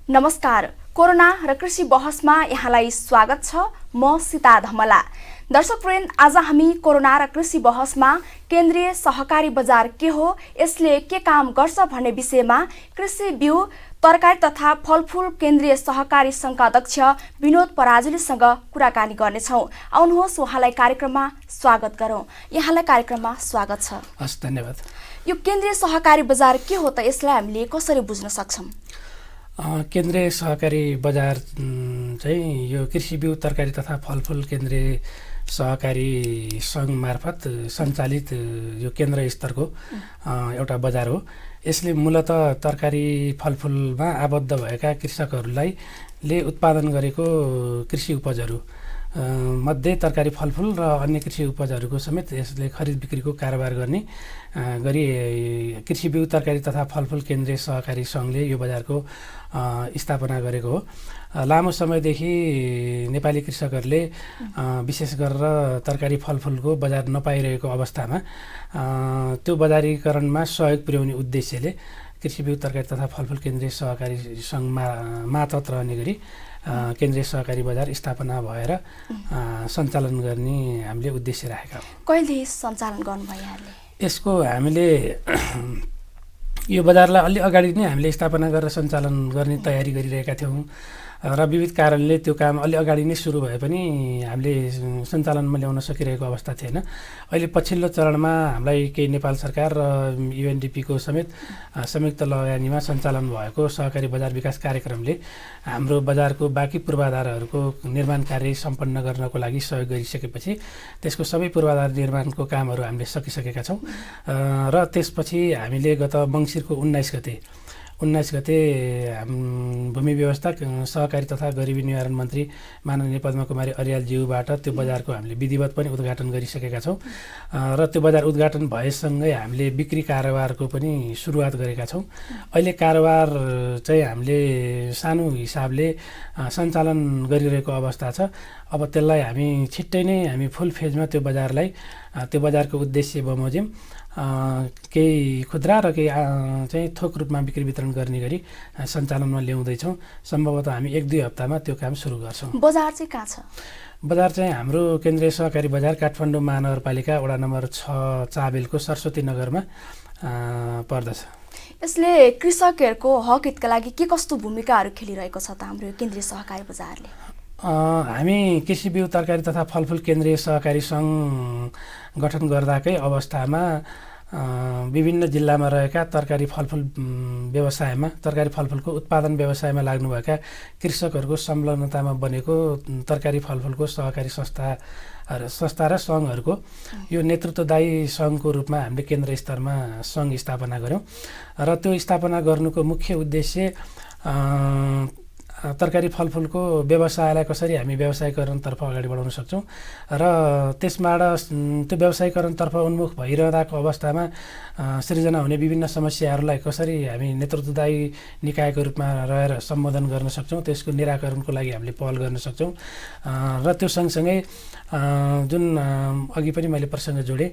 नमस्कार। कोरोना र कृषि बहसमा यहाँलाई स्वागत छ। म सीता धमला। दर्शकवृन्द, आज हामी कोरोना र कृषि बहसमा केन्द्रीय सहकारी बजार के हो, यसले के काम गर्छ भन्ने विषयमा कृषि बिउ तरकारी तथा फलफूल केन्द्रीय सहकारी संघका अध्यक्ष विनोद पराजुलीसँग कुराकानी गर्नेछौँ। आउनुहोस् उहाँलाई कार्यक्रममा स्वागत गरौँ। यहाँलाई कार्यक्रममा स्वागत छ। हस्, धन्यवाद। यो केन्द्रीय सहकारी बजार के हो त, यसलाई हामीले कसरी बुझ्न सक्छौँ? केन्द्रीय सहकारी बजार चाहिँ यो कृषि बिउ तरकारी तथा फलफूल केन्द्रीय सहकारी सङ्घ मार्फत सञ्चालित यो केन्द्र स्तरको एउटा बजार हो। यसले मूलतः तरकारी फलफूलमा आबद्ध भएका कृषकहरूले उत्पादन गरेको कृषि उपजहरू मध्ये तरकारी फलफूल र अन्य कृषि उपजहरूको समेत यसले खरिद बिक्रीको कारोबार गर्ने गरी कृषि बिउ तरकारी तथा फलफूल केन्द्रीय सहकारी सङ्घले यो बजारको स्थापना गरेको हो। लामो समयदेखि नेपाली कृषकहरूले विशेष गरेर तरकारी फलफूलको बजार नपाइरहेको अवस्थामा त्यो बजारीकरणमा सहयोग पुर्याउने उद्देश्यले कृषि बिउ तरकारी तथा फलफूल केन्द्रीय सहकारी सङ्घमा मातहत रहने गरी केन्द्रीय सहकारी बजार स्थापना भएर सञ्चालन गर्ने हामीले उद्देश्य राखेका हौँ। कहिले सञ्चालन गर्नुभयो यहाँले? यसको हामीले यो बजारलाई अलि अगाडि नै हामीले स्थापना गरेर सञ्चालन गर्ने तयारी गरिरहेका थियौँ र विविध कारणले त्यो काम अलि अगाडि नै सुरु भए पनि हामीले सञ्चालनमा ल्याउन सकिरहेको अवस्था थिएन। अहिले पछिल्लो चरणमा हामीलाई केही नेपाल सरकार र युएनडिपीको समेत संयुक्त लगानीमा सञ्चालन भएको सहकारी बजार विकास कार्यक्रमले हाम्रो बजारको बाँकी पूर्वाधारहरूको निर्माण कार्य सम्पन्न गर्नको लागि सहयोग गरिसकेपछि त्यसको सबै पूर्वाधार निर्माणको कामहरू हामीले सकिसकेका छौँ र त्यसपछि हामीले गत मङ्सिरको 19 गते भूमि व्यवस्था सहकारी तथा गरिबी निवारण मन्त्री माननीय पद्मा कुमारी अर्यालज्यूबाट त्यो बजारको हामीले विधिवत पनि उद्घाटन गरिसकेका छौँ र त्यो बजार उद्घाटन भएसँगै हामीले बिक्री कारोबारको पनि सुरुवात गरेका छौँ। अहिले कारोबार चाहिँ हामीले सानो हिसाबले सञ्चालन गरिरहेको अवस्था छ। अब त्यसलाई हामी छिट्टै नै हामी फुल फेजमा त्यो बजारको उद्देश्य बमोजिम केही खुद्रा र केही चाहिँ थोक रूपमा बिक्री वितरण गर्ने गरी सञ्चालनमा ल्याउँदैछौँ। सम्भवतः हामी 1-2 हप्तामा त्यो काम सुरु गर्छौँ। बजार चाहिँ कहाँ छ? बजार चाहिँ हाम्रो केन्द्रीय सहकारी बजार काठमाडौँ महानगरपालिका वडा नम्बर 6 चाबेलको सरस्वती नगरमा पर्दछ। यसले कृषकहरूको हक हितका लागि के कस्तो भूमिकाहरू खेलिरहेको छ त हाम्रो यो केन्द्रीय सहकारी बजारले? हामी कृषि बिउ तरकारी तथा फलफूल केन्द्रीय सहकारी सङ्घ गठन गर्दाकै अवस्थामा विभिन्न जिल्लामा रहेका तरकारी फलफूलको उत्पादन व्यवसायमा लाग्नुभएका कृषकहरूको संलग्नतामा बनेको तरकारी फलफूलको सहकारी संस्था र सङ्घहरूको यो नेतृत्वदायी सङ्घको रूपमा हामीले केन्द्र स्तरमा सङ्घ स्थापना गऱ्यौँ र त्यो स्थापना गर्नुको मुख्य उद्देश्य तरकारी फलफूलको व्यवसायलाई कसरी हामी व्यवसायीकरणतर्फ अगाडि बढाउन सक्छौँ र त्यसबाट त्यो व्यवसायीकरणतर्फ उन्मुख भइरहँदाको अवस्थामा सृजना हुने विभिन्न समस्याहरूलाई कसरी हामी नेतृत्वदायी निकायको रूपमा रहेर सम्बोधन गर्न सक्छौँ, त्यसको निराकरणको लागि हामीले पहल गर्न सक्छौँ र त्यो सँगसँगै जुन अघि पनि मैले प्रसङ्ग जोडेँ,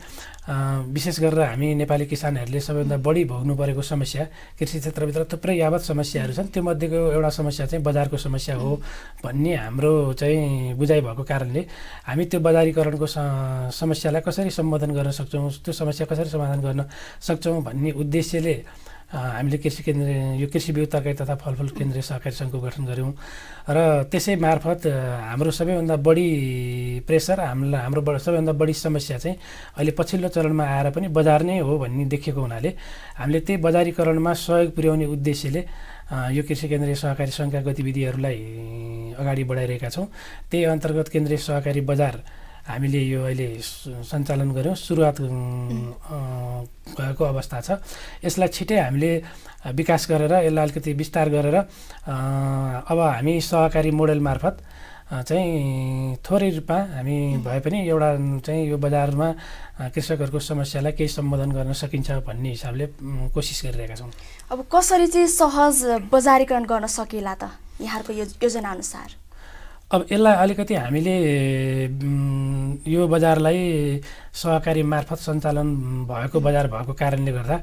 विशेष गरेर हामी नेपाली किसानहरूले सबैभन्दा बढी भोग्नु परेको समस्या कृषि क्षेत्रभित्र थुप्रै यावत समस्याहरू छन्। त्यो मध्येको एउटा समस्या चाहिँ बजारको समस्या हो भन्ने हाम्रो चाहिँ बुझाइ भएको कारणले हामी त्यो बजारीकरणको समस्यालाई कसरी सम्बोधन गर्न सक्छौँ, त्यो समस्या कसरी समाधान गर्न सक्छौँ भन्ने उद्देश्यले हामीले यो कृषि बिउ तरकारी तथा फलफूल केन्द्रीय सहकारी सङ्घको गठन गऱ्यौँ र त्यसै मार्फत हाम्रो सबैभन्दा बढी प्रेसर हाम्रो सबैभन्दा बढी समस्या चाहिँ अहिले पछिल्लो चरणमा आएर पनि बजार नै हो भन्ने देखिएको हुनाले हामीले त्यही बजारीकरणमा सहयोग पुर्याउने उद्देश्यले यो कृषि केन्द्रीय सहकारी सङ्घका गतिविधिहरूलाई अगाडि बढाइरहेका छौँ। त्यही अन्तर्गत केन्द्रीय सहकारी बजार हामीले यो अहिले सञ्चालन गऱ्यौँ, सुरुवात भएको अवस्था छ। यसलाई छिटै हामीले विकास गरेर यसलाई अलिकति विस्तार गरेर अब हामी सहकारी मोडेल मार्फत चाहिँ थोरै रूपमा हामी भए पनि एउटा चाहिँ यो बजारमा कृषकहरूको समस्यालाई केही सम्बोधन गर्न सकिन्छ भन्ने हिसाबले कोसिस गरिरहेका छौँ। अब कसरी चाहिँ सहज बजारीकरण गर्न सकिएला त यहाँहरूको योजना अनुसार? अब यसलाई अलिकति हामीले यो बजारलाई सहकारी मार्फत सञ्चालन भएको बजार भएको कारणले गर्दा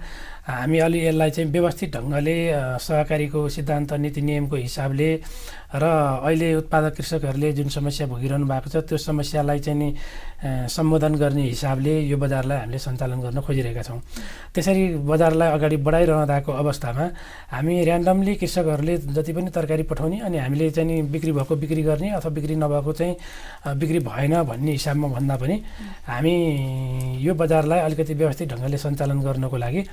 हामी अलि यसलाई चाहिँ व्यवस्थित ढङ्गले सहकारीको सिद्धान्त नीति नियमको हिसाबले र अहिले उत्पादक कृषकहरूले जुन समस्या भोगिरहनु भएको छ त्यो समस्यालाई चाहिँ नि सम्बोधन गर्ने हिसाबले यो बजारलाई हामीले सञ्चालन गर्न खोजिरहेका छौँ। त्यसरी बजारलाई अगाडि बढाइरहँदाको अवस्थामा हामी ऱ्यान्डमली कृषकहरूले जति पनि तरकारी पठाउने अनि हामीले चाहिँ नि बिक्री भएको बिक्री गर्ने अथवा बिक्री नभएको चाहिँ बिक्री भएन भन्ने हिसाबमा भन्दा पनि हामी यो बजारलाई अलिकति व्यवस्थित ढङ्गले सञ्चालन गर्नको लागि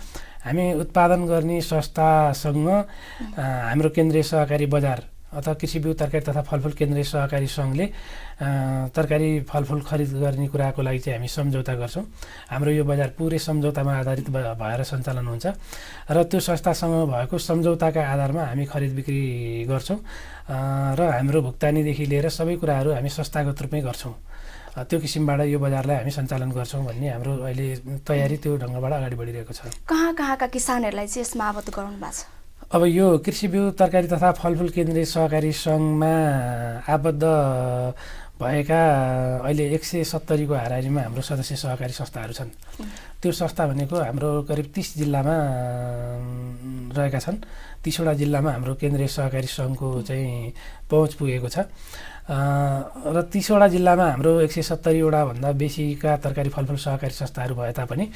हामी उत्पादन गर्ने संस्थासँग हाम्रो केन्द्रीय सहकारी बजार अथवा कृषि बिउ तरकारी तथा फलफुल केन्द्रीय सहकारी सङ्घले तरकारी फलफुल खरिद गर्ने कुराको लागि चाहिँ हामी सम्झौता गर्छौँ। हाम्रो यो बजार पुरै सम्झौतामा आधारित भएर सञ्चालन हुन्छ र त्यो संस्थासँग भएको सम्झौताका आधारमा हामी खरिद बिक्री गर्छौँ र हाम्रो भुक्तानीदेखि लिएर सबै कुराहरू हामी संस्थागत रूपमै गर्छौँ। त्यो किसिमबाट यो बजारलाई हामी सञ्चालन गर्छौँ भन्ने हाम्रो अहिले तयारी त्यो ढङ्गबाट अगाडि बढिरहेको छ। कहाँका किसानहरूलाई चाहिँ यसमा आबद्ध गराउनु भएको छ? अब यो कृषि बिउ तरकारी तथा फलफुल केन्द्रीय सहकारी सङ्घमा आबद्ध भएका अहिले 170 को हाराहारीमा हाम्रो सदस्य सहकारी संस्थाहरू छन्। त्यो संस्था भनेको हाम्रो करिब 30 जिल्लामा रहेका छन्। 30 वटा जिल्लामा हाम्रो केन्द्रीय सहकारी सङ्घको चाहिँ पहुँच पुगेको छ र 30 वटा जिल्लामा हाम्रो 170 वटा भन्दा बेसीका तरकारी फलफुल सहकारी संस्थाहरू भए तापनि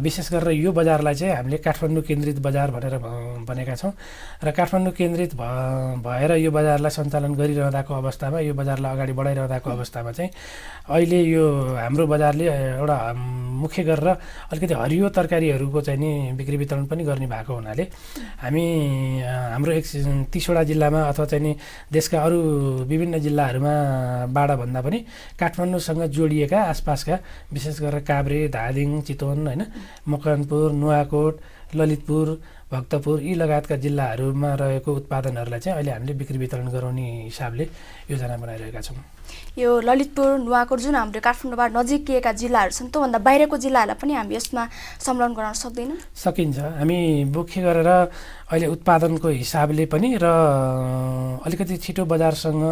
विशेष गरेर यो बजारलाई चाहिँ हामीले काठमाडौँ केन्द्रित बजार भनेर भनेका छौँ र काठमाडौँ केन्द्रित भएर यो बजारलाई सञ्चालन गरिरहँदाको अवस्थामा यो बजारलाई अगाडि बढाइरहँदाको अवस्थामा चाहिँ अहिले यो हाम्रो बजारले एउटा मुख्य गरेर अलिकति हरियो तरकारीहरूको चाहिँ नि बिक्री वितरण पनि गर्ने भएको हुनाले हामी हाम्रो 30 वटा जिल्लामा अथवा चाहिँ नि देशका अरू विभिन्न जिल्लाहरूमा बाट भन्दा पनि काठमाडौँसँग जोडिएका आसपासका विशेष गरेर काभ्रे, धादिङ, चितवन, होइन, मकवानपुर, नुवाकोट, ललितपुर, भक्तपुर यी लगायतका जिल्लाहरूमा रहेको उत्पादनहरूलाई चाहिँ अहिले हामीले बिक्री वितरण गराउने हिसाबले योजना बनाइरहेका छौँ। यो ललितपुर, नुवाकोट जुन हाम्रो काठमाडौँबाट नजिकिएका जिल्लाहरू छन् त्योभन्दा बाहिरको जिल्लाहरूलाई पनि हामी यसमा संलग्न गराउन सक्दैनौँ? सकिन्छ। हामी मुख्य गरेर अहिले उत्पादनको हिसाबले पनि र अलिकति छिटो बजारसँग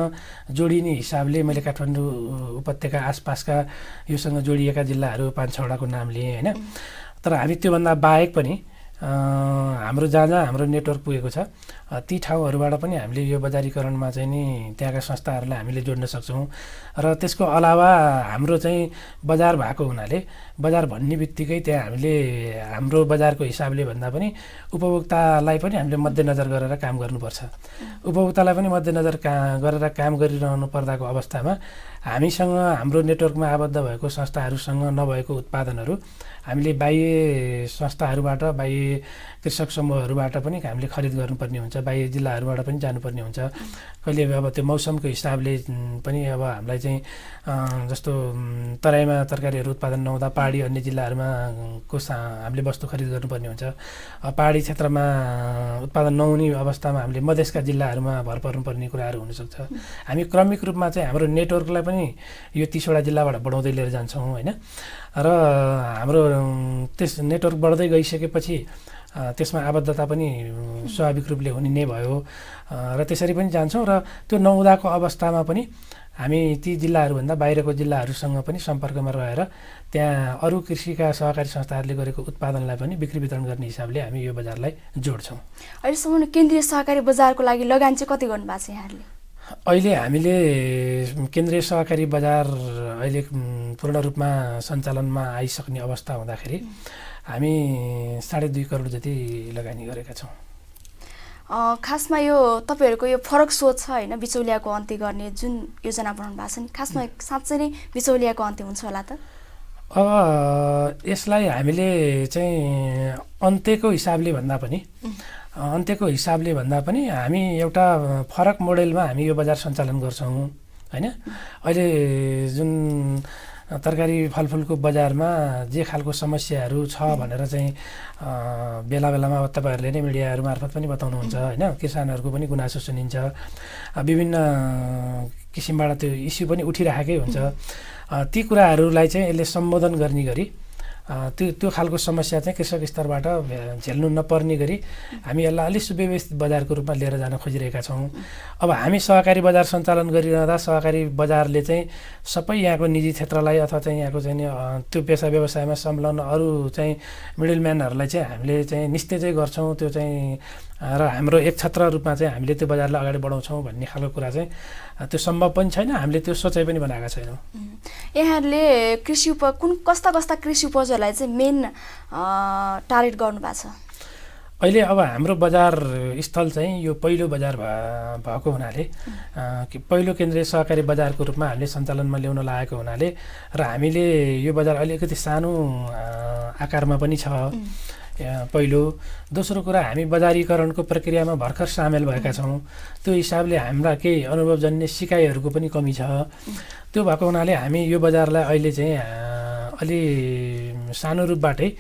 जोडिने हिसाबले मैले काठमाडौँ उपत्यका आसपासका योसँग जोडिएका जिल्लाहरू 5-6 वटाको नाम लिएँ, होइन। तर हामी त्योभन्दा बाहेक पनि हाम्रो जहाँ हाम्रो नेटवर्क पुगेको छ ती ठाउँहरूबाट पनि हामीले यो बजारीकरणमा चाहिँ नि त्यहाँका संस्थाहरूलाई हामीले जोड्न सक्छौँ र त्यसको अलावा हाम्रो चाहिँ बजार भएको हुनाले बजार भन्ने बित्तिकै त्यहाँ हामीले हाम्रो बजारको हिसाबले भन्दा पनि उपभोक्तालाई पनि हामीले मध्यनजर गरेर काम गर्नुपर्छ। उपभोक्तालाई पनि मध्यनजर गरेर काम गरिरहनु पर्दाको अवस्थामा हामीसँग हाम्रो नेटवर्कमा आबद्ध भएको संस्थाहरूसँग नभएको उत्पादनहरू हामीले बाह्य संस्थाहरूबाट बाह्य कृषक समूहहरूबाट पनि हामीले खरिद गर्नुपर्ने हुन्छ, बाह्य जिल्लाहरूबाट पनि जानुपर्ने हुन्छ। कहिले अब त्यो मौसमको हिसाबले पनि अब हामीलाई चाहिँ जस्तो तराईमा तरकारीहरू उत्पादन नहुँदा पहाडी अन्य जिल्लाहरूमा हामीले वस्तु खरिद गर्नुपर्ने हुन्छ। पहाडी क्षेत्रमा उत्पादन नहुने अवस्थामा हामीले मधेसका जिल्लाहरूमा भर पर्नुपर्ने कुराहरू हुनसक्छ। हामी क्रमिक रूपमा चाहिँ हाम्रो नेटवर्कलाई पनि यो 30 वटा जिल्लाबाट बढाउँदै लिएर जान्छौँ, होइन। र हाम्रो त्यस नेटवर्क बढ्दै गइसकेपछि त्यसमा आबद्धता पनि स्वाभाविक रूपले हुने नै भयो र त्यसरी पनि जान्छौँ र त्यो नहुँदाको अवस्थामा पनि हामी ती जिल्लाहरूभन्दा बाहिरको जिल्लाहरूसँग पनि सम्पर्कमा रहेर त्यहाँ अरू कृषिका सहकारी संस्थाहरूले गरेको उत्पादनलाई पनि बिक्री वितरण गर्ने हिसाबले हामी यो बजारलाई जोड्छौँ। अहिलेसम्म केन्द्रीय सहकारी बजारको लागि लगानी चाहिँ कति गर्नुभएको छ यहाँहरूले? अहिले हामीले केन्द्रीय सहकारी बजार अहिले पूर्ण रूपमा सञ्चालनमा आइसक्ने अवस्था हुँदाखेरि हामी 2.5 करोड जति लगानी गरेका छौँ। खासमा यो तपाईँहरूको यो फरक सोच छ, होइन, बिचौलियाको अन्त्य गर्ने जुन योजना बनाउनु भएको छ नि, खासमा साँच्चै नै बिचौलियाको अन्त्य हुन्छ होला त? अब यसलाई हामीले चाहिँ अन्त्यको हिसाबले भन्दा पनि हामी एउटा फरक मोडेलमा हामी यो बजार सञ्चालन गर्छौँ, होइन। अहिले जुन तरकारी फलफुलको बजारमा जे खालको समस्याहरू छ भनेर चाहिँ बेला बेलामा तपाईँहरूले नै मिडियाहरू मार्फत पनि बताउनुहुन्छ, होइन। किसानहरूको पनि गुनासो सुनिन्छ, विभिन्न किसिमबाट त्यो इस्यु पनि उठिराखेकै हुन्छ। ती कुराहरूलाई चाहिँ यसले सम्बोधन गर्ने गरी त्यो खालको समस्या चाहिँ कृषक स्तरबाट झेल्नु नपर्ने गरी हामी यसलाई अलिक सुव्यवस्थित बजारको रूपमा लिएर जान खोजिरहेका छौँ। अब हामी सहकारी बजार सञ्चालन गरिरहँदा सहकारी बजारले चाहिँ सबै यहाँको निजी क्षेत्रलाई अथवा चाहिँ यहाँको चाहिँ त्यो पेसा व्यवसायमा संलग्न अरू चाहिँ मिडलम्यानहरूलाई चाहिँ हामीले चाहिँ निस्तेजै गर्छौँ। त्यो चाहिँ र हाम्रो एक छत्र रूपमा चाहिँ हामीले त्यो बजारलाई अगाडि बढाउँछौँ भन्ने खालको कुरा चाहिँ त्यो सम्भव पनि छैन। हामीले त्यो सोचाइ पनि बनाएका छैनौँ। यहाँहरूले कस्ता कृषि उपजहरूलाई चाहिँ मेन टार्गेट गर्नुभएको छ? अहिले अब हाम्रो बजार स्थल चाहिँ यो पहिलो बजार भएको हुनाले पहिलो केन्द्रीय सहकारी बजारको रूपमा हामीले सञ्चालनमा ल्याउन लागेको हुनाले र हामीले यो बजार अलिकति सानो आकारमा पनि छ पहिलो। दोस्रो कुरा हामी बजारीकरणको प्रक्रियामा भर्खर सामेल भएका छौँ। त्यो हिसाबले हाम्रा केही अनुभवजन्य सिकाइहरूको पनि कमी छ। त्यो भएको हुनाले हामी यो बजारलाई अहिले चाहिँ अलि सानो रूपबाटै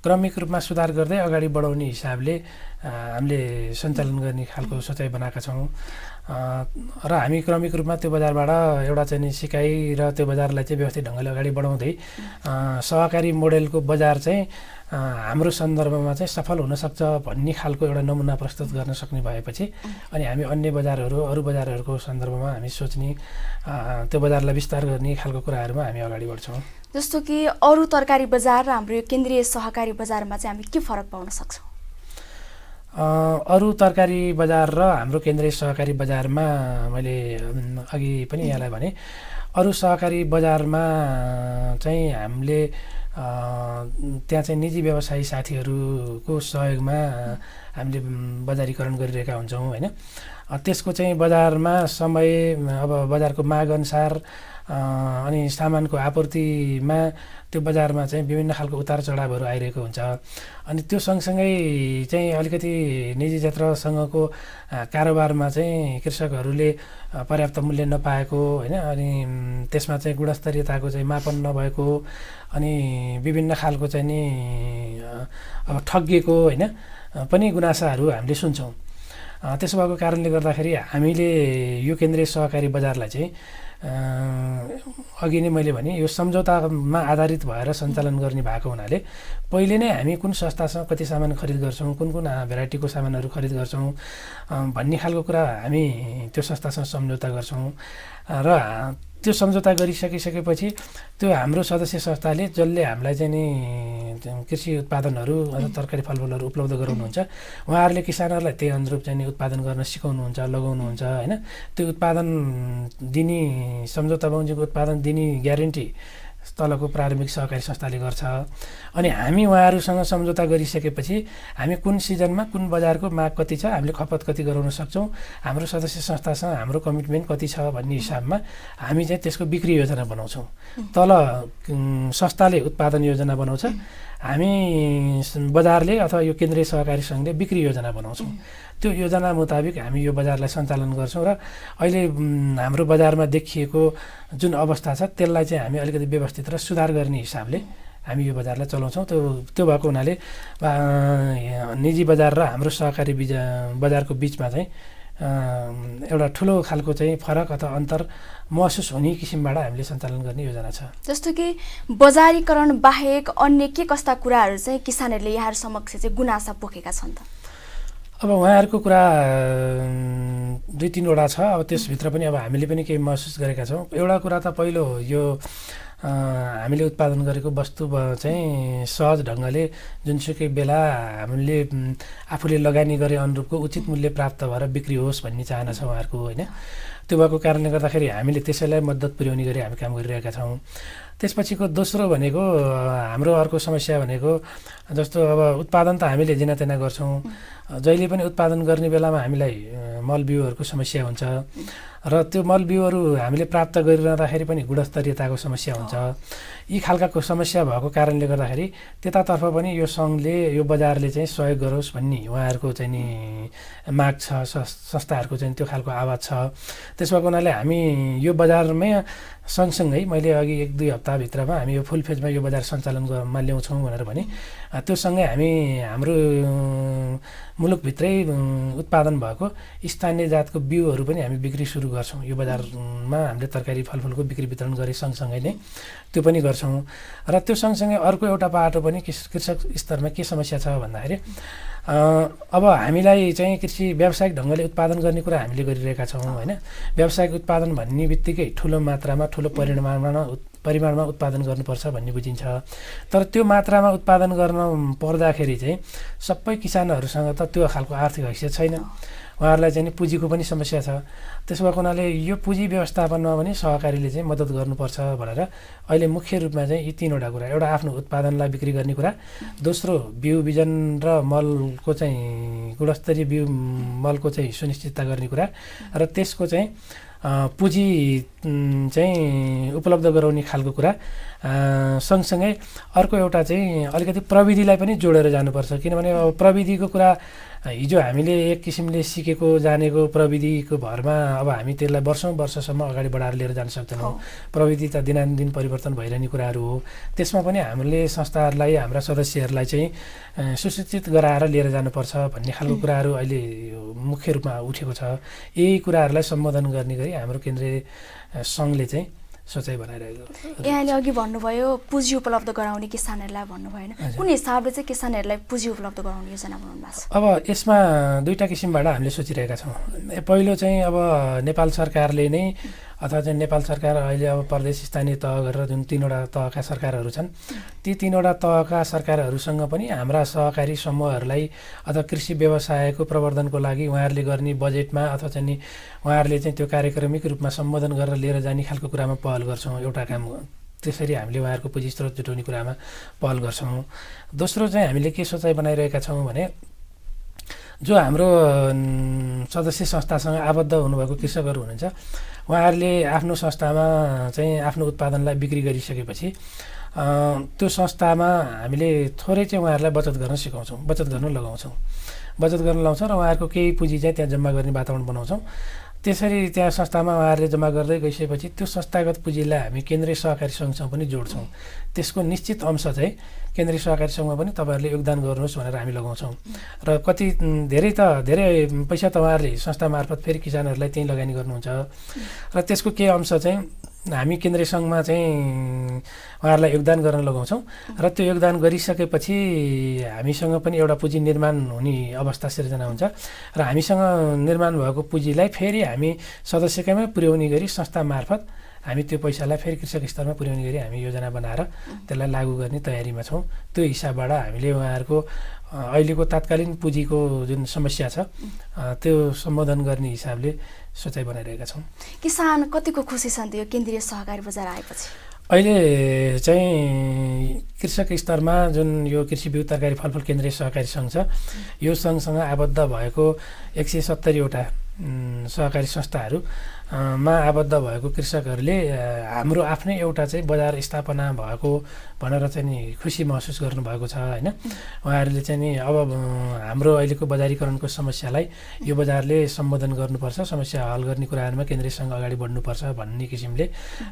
क्रमिक रूपमा सुधार गर्दै अगाडि बढाउने हिसाबले हामीले सञ्चालन गर्ने खालको सोचाइ बनाएका छौँ। र हामी क्रमिक रूपमा त्यो बजारबाट एउटा चाहिँ सिकाइ र त्यो बजारलाई चाहिँ व्यवस्थित ढङ्गले अगाडि बढाउँदै सहकारी मोडेलको बजार चाहिँ हाम्रो सन्दर्भमा चाहिँ सफल हुनसक्छ भन्ने खालको एउटा नमुना प्रस्तुत गर्न सक्ने भएपछि अनि हामी अन्य बजारहरू अरू बजारहरूको सन्दर्भमा हामी सोच्ने त्यो बजारलाई विस्तार गर्ने खालको कुराहरूमा हामी अगाडि बढ्छौँ। जस्तो कि अरू तरकारी बजार र हाम्रो यो केन्द्रीय सहकारी बजारमा चाहिँ हामी के फरक पाउन सक्छौँ? अरू तरकारी बजार र हाम्रो केन्द्रीय सहकारी बजारमा मैले अघि पनि यहाँलाई भने अरू सहकारी बजारमा चाहिँ हामीले त्यहाँ चाहिँ निजी व्यवसायी साथीहरूको सहयोगमा हामीले बजारीकरण गरिरहेका हुन्छौँ होइन। त्यसको चाहिँ बजारमा समय अब बजारको माग अनुसार अनि सामानको आपूर्तिमा त्यो बजारमा चाहिँ विभिन्न खालको उतार चढावहरू आइरहेको हुन्छ। अनि त्यो सँगसँगै चाहिँ अलिकति निजी क्षेत्रसँगको कारोबारमा चाहिँ कृषकहरूले पर्याप्त मूल्य नपाएको होइन, अनि त्यसमा चाहिँ गुणस्तरीयताको चाहिँ मापन नभएको अनि विभिन्न खालको चाहिँ नि अब ठगिएको होइन पनि गुनासाहरू हामीले सुन्छौँ। त्यसो भएको कारणले गर्दाखेरि हामीले यो केन्द्रीय सहकारी बजारलाई चाहिँ अघि नै मैले भने यो सम्झौतामा आधारित भएर सञ्चालन गर्ने भएको हुनाले पहिले नै हामी कुन संस्थासँग कति सामान खरिद गर्छौँ, कुन कुन भेराइटीको सामानहरू खरिद गर्छौँ भन्ने खालको कुरा हामी त्यो संस्थासँग सम्झौता गर्छौँ। र त्यो सम्झौता गरिसकिसकेपछि त्यो हाम्रो सदस्य संस्थाले जसले हामीलाई चाहिँ नि कृषि उत्पादनहरू अथवा तरकारी फलफुलहरू उपलब्ध गराउनुहुन्छ उहाँहरूले किसानहरूलाई त्यही अनुरूप चाहिँ नि उत्पादन गर्न सिकाउनुहुन्छ, लगाउनुहुन्छ होइन। त्यो उत्पादन दिने सम्झौता बमोजिमको उत्पादन दिने ग्यारेन्टी तलको प्रारम्भिक सहकारी संस्थाले गर्छ। अनि हामी उहाँहरूसँग सम्झौता गरिसकेपछि हामी कुन सिजनमा कुन बजारको माग कति छ, हामीले खपत कति गराउन सक्छौँ, हाम्रो सदस्य संस्थासँग हाम्रो कमिटमेन्ट कति छ भन्ने हिसाबमा हामी चाहिँ त्यसको बिक्री योजना बनाउँछौँ। तल संस्थाले उत्पादन योजना बनाउँछ, हामी बजारले अथवा यो केन्द्रीय सहकारी सङ्घले बिक्री योजना बनाउँछौँ। त्यो योजना मुताबिक हामी यो बजारलाई सञ्चालन गर्छौँ र अहिले हाम्रो बजारमा देखिएको जुन अवस्था छ त्यसलाई चाहिँ हामी अलिकति व्यवस्थित र सुधार गर्ने हिसाबले हामी यो बजारलाई चलाउँछौँ। त्यो भएको हुनाले निजी बजार र हाम्रो सहकारी बजारको बिचमा चाहिँ एउटा ठुलो खालको चाहिँ फरक अथवा अन्तर महसुस हुने किसिमबाट हामीले सञ्चालन गर्ने योजना छ। जस्तो कि बजारीकरण बाहेक अन्य के कस्ता कुराहरू चाहिँ किसानहरूले यहाँहरू समक्ष चाहिँ गुनासा पोखेका छन् त? अब उहाँहरूको कुरा दुई तिनवटा छ। अब त्यसभित्र पनि अब हामीले पनि केही महसुस गरेका छौँ। एउटा कुरा त पहिलो यो हामीले उत्पादन गरेको वस्तु चाहिँ सहज ढङ्गले जुनसुकै बेला हामीले आफूले लगानी गरे अनुरूपको उचित मूल्य प्राप्त भएर बिक्री होस् भन्ने चाहना छ उहाँहरूको होइन। त्यो भएको कारणले गर्दाखेरि हामीले त्यसैलाई मद्दत पुर्याउने गरी हामी काम गरिरहेका छौँ। त्यसपछिको दोस्रो भनेको हाम्रो अर्को समस्या भनेको जस्तो अब उत्पादन त हामीले जेनातेना गर्छौँ, जहिले पनि उत्पादन गर्ने बेलामा हामीलाई मल बिउहरूको समस्या हुन्छ र त्यो मल बिउहरू हामीले प्राप्त गरिरहँदाखेरि पनि गुणस्तरीयताको समस्या हुन्छ। यी खालका समस्या भएको कारणले गर्दाखेरि त्यतातर्फ पनि यो सङ्घले यो बजारले चाहिँ सहयोग गरोस् भन्ने उहाँहरूको चाहिँ नि माग छ, संस्थाहरूको चाहिँ त्यो खालको आवाज छ। त्यस भएको हुनाले हामी यो बजारमै सँगसँगै मैले अघि 1-2 हप्ताभित्रमा हामी यो फुल फेजमा यो बजार सञ्चालनमा ल्याउँछौँ भनेर भने त्यो सँगै हामी हाम्रो मुलुकभित्रै उत्पादन भएको स्थानीय जातको बिउहरू पनि हामी बिक्री सुरु गर्छौँ। यो बजारमा हामीले तरकारी फलफुलको बिक्री वितरण गरे सँगसँगै नै त्यो पनि गर्छौँ। र त्यो सँगसँगै अर्को एउटा बाटो पनि कृषक स्तरमा के समस्या छ भन्दाखेरि अब हामीलाई चाहिँ कृषि व्यावसायिक ढङ्गले उत्पादन गर्ने कुरा हामीले गरिरहेका छौँ होइन। व्यावसायिक उत्पादन भन्ने बित्तिकै ठुलो मात्रामा ठुलो परिमाणमा उत्पादन गर्नुपर्छ भन्ने बुझिन्छ। तर त्यो मात्रामा उत्पादन गर्न पर्दाखेरि चाहिँ सबै किसानहरूसँग त त्यो खालको आर्थिक हैसियत छैन। उहाँहरूलाई चाहिँ पुँजीको पनि समस्या छ। त्यसो भएको हुनाले यो पुँजी व्यवस्थापनमा पनि सहकारीले चाहिँ मद्दत गर्नुपर्छ भनेर अहिले मुख्य रूपमा चाहिँ यी तीनवटा कुरा, एउटा आफ्नो उत्पादनलाई बिक्री गर्ने कुरा, दोस्रो बिउ बिजन र मलको चाहिँ गुणस्तरीय बिउ मलको चाहिँ सुनिश्चितता गर्ने कुरा, र त्यसको चाहिँ पुँजी चाहिँ उपलब्ध गराउने खालको कुरा, सँगसँगै अर्को एउटा चाहिँ अलिकति प्रविधिलाई पनि जोडेर जानुपर्छ। किनभने अब प्रविधिको कुरा हिजो हामीले एक किसिमले सिकेको जानेको प्रविधिको भरमा अब हामी त्यसलाई वर्षसम्म अगाडि बढाएर लिएर जान सक्दैनौँ। प्रविधि त दिनानुदिन परिवर्तन भइरहने कुराहरू हो। त्यसमा पनि हामीले संस्थाहरूलाई, हाम्रा सदस्यहरूलाई चाहिँ सुसूचित गराएर लिएर जानुपर्छ भन्ने खालको कुराहरू अहिले मुख्य रूपमा उठेको छ। यही कुराहरूलाई सम्बोधन गर्ने गरी हाम्रो केन्द्रीय सङ्घले चाहिँ सोचाइ बनाइरहेको। यहाँले अघि भन्नुभयो पुँजी उपलब्ध गराउने किसानहरूलाई भन्नुभयो होइन, कुन हिसाबले चाहिँ किसानहरूलाई पुँजी उपलब्ध गराउने योजना बनाउनु भएको छ? अब यसमा दुईवटा किसिमबाट हामीले सोचिरहेका छौँ। पहिलो चाहिँ अब नेपाल सरकारले नै अथवा चाहिँ नेपाल सरकार अहिले अब प्रदेश स्थानीय तह गरेर जुन तीनवटा तहका सरकारहरू छन्, ती तीनवटा तहका सरकारहरूसँग पनि हाम्रा सहकारी समूहहरूलाई अथवा कृषि व्यवसायको प्रवर्धनको लागि उहाँहरूले गर्ने बजेटमा अथवा चाहिँ उहाँहरूले चाहिँ त्यो कार्यक्रमिक रूपमा सम्बोधन गरेर लिएर जाने खालको कुरामा पहल गर्छौँ। एउटा काम त्यसरी हामीले उहाँहरूको पुँजी स्रोत जुटाउने कुरामा पहल गर्छौँ। दोस्रो चाहिँ हामीले के सोचाइ बनाइरहेका छौँ भने जो हाम्रो सदस्य संस्थासँग आबद्ध हुनुभएको कृषकहरू हुनुहुन्छ, उहाँहरूले आफ्नो संस्थामा चाहिँ आफ्नो उत्पादनलाई बिक्री गरिसकेपछि त्यो संस्थामा हामीले थोरै चाहिँ उहाँहरूलाई बचत गर्न सिकाउँछौँ, बचत गर्न लगाउँछौँ, बचत गर्न लाउँछौँ र उहाँहरूको केही पुँजी चाहिँ त्यहाँ जम्मा गर्ने वातावरण बनाउँछौँ। त्यसरी त्यहाँ संस्थामा उहाँहरूले जम्मा गर्दै गइसकेपछि त्यो संस्थागत पुँजीलाई हामी केन्द्रीय सहकारी सङ्घसँग पनि जोड्छौँ। त्यसको निश्चित अंश चाहिँ केन्द्रीय सहकारी सङ्घमा पनि तपाईँहरूले योगदान गर्नुहोस् भनेर हामी लगाउँछौँ। र कति धेरै पैसा त उहाँहरूले संस्था मार्फत फेरि किसानहरूलाई त्यहीँ लगानी गर्नुहुन्छ र त्यसको केही अंश चाहिँ हामी केन्द्रीय सङ्घमा चाहिँ उहाँहरूलाई योगदान गर्न लगाउँछौँ। र त्यो योगदान गरिसकेपछि हामीसँग पनि एउटा पुँजी निर्माण हुने अवस्था सिर्जना हुन्छ र हामीसँग निर्माण भएको पुँजीलाई फेरि हामी सदस्यकैमा पुर्याउने गरी संस्था मार्फत हामी त्यो पैसालाई फेरि कृषक स्तरमा पुर्याउने गरी हामी योजना बनाएर त्यसलाई लागू गर्ने तयारीमा छौँ। त्यो हिसाबबाट हामीले उहाँहरूको अहिलेको तात्कालीन पुँजीको जुन समस्या छ त्यो सम्बोधन गर्ने हिसाबले सोचाइ बनाइरहेका छौँ। किसान कतिको खुसी छन् त्यो केन्द्रीय सहकारी बजार आएपछि? अहिले चाहिँ कृषक स्तरमा जुन यो कृषि बिउ तरकारी फलफुल केन्द्रीय सहकारी सङ्घ छ, यो सङ्घसँग आबद्ध भएको 170वटा सहकारी संस्थाहरू मा आबद्ध भएको कृषकहरूले हाम्रो आफ्नै एउटा चाहिँ बजार स्थापना भएको भनेर चाहिँ नि खुसी महसुस गर्नुभएको छ होइन। उहाँहरूले चाहिँ नि अब हाम्रो अहिलेको बजारीकरणको समस्यालाई यो बजारले सम्बोधन गर्नुपर्छ, समस्या हल गर्ने कुराहरूमा केन्द्रीय सङ्घ अगाडि बढ्नुपर्छ भन्ने किसिमले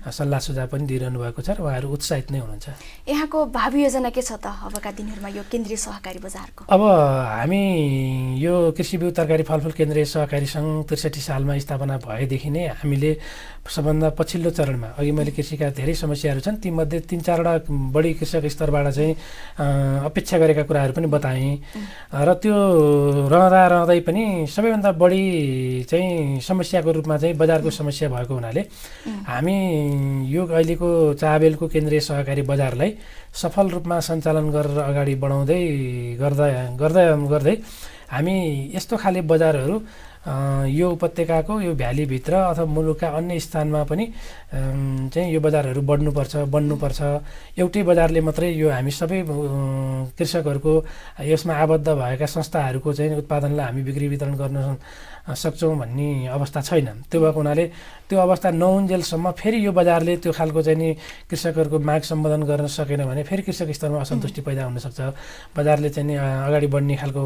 सल्लाह सुझाव पनि दिइरहनु भएको छ र उहाँहरू उत्साहित नै हुनुहुन्छ। यहाँको भावी योजना के छ त अबका दिनहरूमा यो केन्द्रीय सहकारी बजारको? अब हामी यो कृषि बिउ तरकारी फलफुल केन्द्रीय सहकारी सङ्घ 63 सालमा स्थापना भएदेखि नै हामीले सबभन्दा पछिल्लो चरणमा अघि मैले कृषिका धेरै समस्याहरू छन्, तीमध्ये 3-4वटा बढी कृषक स्तरबाट चाहिँ अपेक्षा गरेका कुराहरू पनि बताएँ र त्यो रहँदै पनि सबैभन्दा बढी चाहिँ समस्याको रूपमा चाहिँ बजारको समस्या भएको हुनाले हामी यो अहिलेको चाबेलको केन्द्रीय सहकारी बजारलाई सफल रूपमा सञ्चालन गरेर अगाडि बढाउँदै गर्दै हामी यस्तो खाले बजारहरू यो उपत्यकाको यो भ्यालीभित्र अथवा मुलुकका अन्य स्थानमा पनि चाहिँ यो बजारहरू बढ्नुपर्छ। एउटै बजारले मात्रै यो हामी सबै कृषकहरूको यसमा आबद्ध भएका संस्थाहरूको चाहिँ उत्पादनलाई हामी बिक्री वितरण गर्न सक्छौँ भन्ने अवस्था छैन। त्यो भएको हुनाले त्यो अवस्था नहुन्जेलसम्म फेरि यो बजारले त्यो खालको चाहिँ नि कृषकहरूको माग सम्बोधन गर्न सकेन भने फेरि कृषक स्तरमा असन्तुष्टि पैदा हुनसक्छ। बजारले चाहिँ नि अगाडि बढ्ने खालको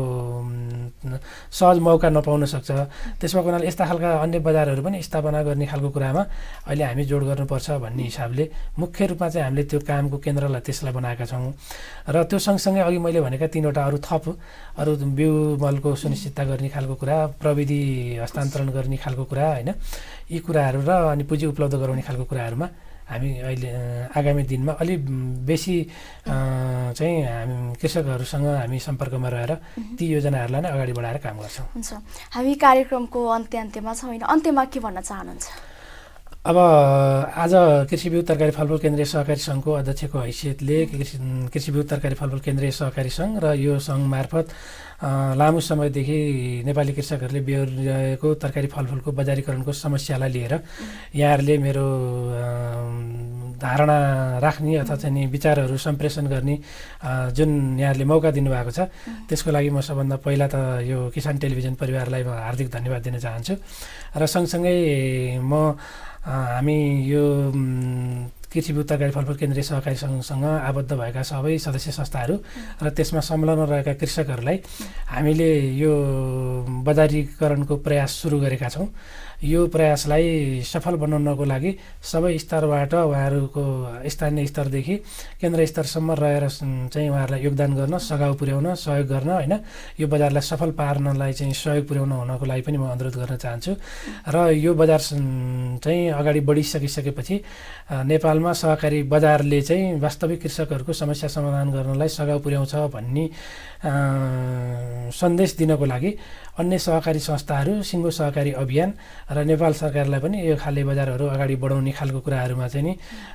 सहज मौका नपाउन सक्छ। त्यसो भएको हुनाले यस्ता खालका अन्य बजारहरू पनि स्थापना गर्ने खालको कुरामा अहिले हामी जोड गर्नुपर्छ भन्ने हिसाबले मुख्य रूपमा चाहिँ हामीले त्यो कामको केन्द्रलाई त्यसलाई बनाएका छौँ। र त्यो सँगसँगै अघि मैले भनेका 3वटा अरू बिउ मलको सुनिश्चितता गर्ने खालको कुरा, प्रविधि हस्तान्तरण गर्ने खालको कुरा होइन, यी कुराहरू र अनि पुँजी उपलब्ध गराउने खालको कुराहरूमा हामी अहिले आगामी दिनमा अलि बेसी चाहिँ हामी कृषकहरूसँग हामी सम्पर्कमा रहेर ती योजनाहरूलाई नै अगाडि बढाएर काम गर्छौँ। हुन्छ, हामी कार्यक्रमको अन्त्यमा छौँ होइन, अन्त्यमा के भन्न चाहनुहुन्छ? अब आज कृषि बिउ तरकारी फलफुल केन्द्रीय सहकारी सङ्घको अध्यक्षको हैसियतले कृषि बिउ तरकारी फलफुल केन्द्रीय सहकारी सङ्घ र यो सङ्घ मार्फत लामो समयदेखि नेपाली कृषकहरूले बेहोरिरहेको तरकारी फलफुलको बजारीकरणको समस्यालाई लिएर यहाँहरूले मेरो धारणा राख्ने अथवा चाहिँ नि विचारहरू सम्प्रेषण गर्ने जुन यहाँहरूले मौका दिनुभएको छ, त्यसको लागि म सबभन्दा पहिला त यो किसान टेलिभिजन परिवारलाई म हार्दिक धन्यवाद दिन चाहन्छु। र सँगसँगै हामी यो कृषि बिउ तरकारी फलफुल केन्द्रीय सहकारी सङ्घसँग आबद्ध भएका सबै सदस्य संस्थाहरू र त्यसमा संलग्न रहेका कृषकहरूलाई हामीले यो बजारीकरणको प्रयास सुरु गरेका छौँ। यो प्रयासलाई सफल बनाउनको लागि सबै स्तरबाट उहाँहरूको स्थानीय स्तरदेखि केन्द्र स्तरसम्म रहेर चाहिँ उहाँहरूलाई योगदान गर्न, सघाउ पुर्याउन, सहयोग गर्न होइन, यो बजारलाई सफल पार्नलाई चाहिँ सहयोग पुर्याउन हुनको लागि पनि म अनुरोध गर्न चाहन्छु। र यो बजार चाहिँ अगाडि बढिसकिसकेपछि नेपालमा सहकारी बजारले चाहिँ वास्तविक कृषकहरूको समस्या समाधान गर्नलाई सघाउ पुर्याउँछ भन्ने सन्देश दिनको लागि अन्य सहकारी संस्थाहरू, सिङ्गो सहकारी अभियान र नेपाल सरकारलाई पनि यो खाले बजारहरू अगाडि बढाउने खालको कुराहरूमा चाहिँ नि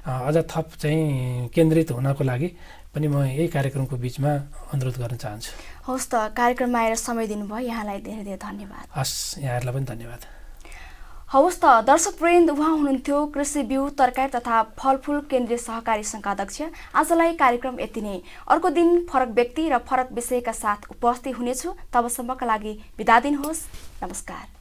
अझ थप चाहिँ केन्द्रित हुनको लागि पनि म यही कार्यक्रमको बिचमा अनुरोध गर्न चाहन्छु। हवस् त, कार्यक्रममा आएर समय दिनुभयो, यहाँलाई धेरै धेरै धन्यवाद। हस्, यहाँहरूलाई पनि धन्यवाद। हवस् त दर्शकवृन्द, उहाँ हुनुहुन्थ्यो कृषि बिउ तरकारी तथा फलफुल केन्द्रीय सहकारी सङ्घका अध्यक्ष। आजलाई कार्यक्रम यति नै। अर्को दिन फरक व्यक्ति र फरक विषयका साथ उपस्थित हुनेछु। तबसम्मका लागि बिदा दिनुहोस्। नमस्कार।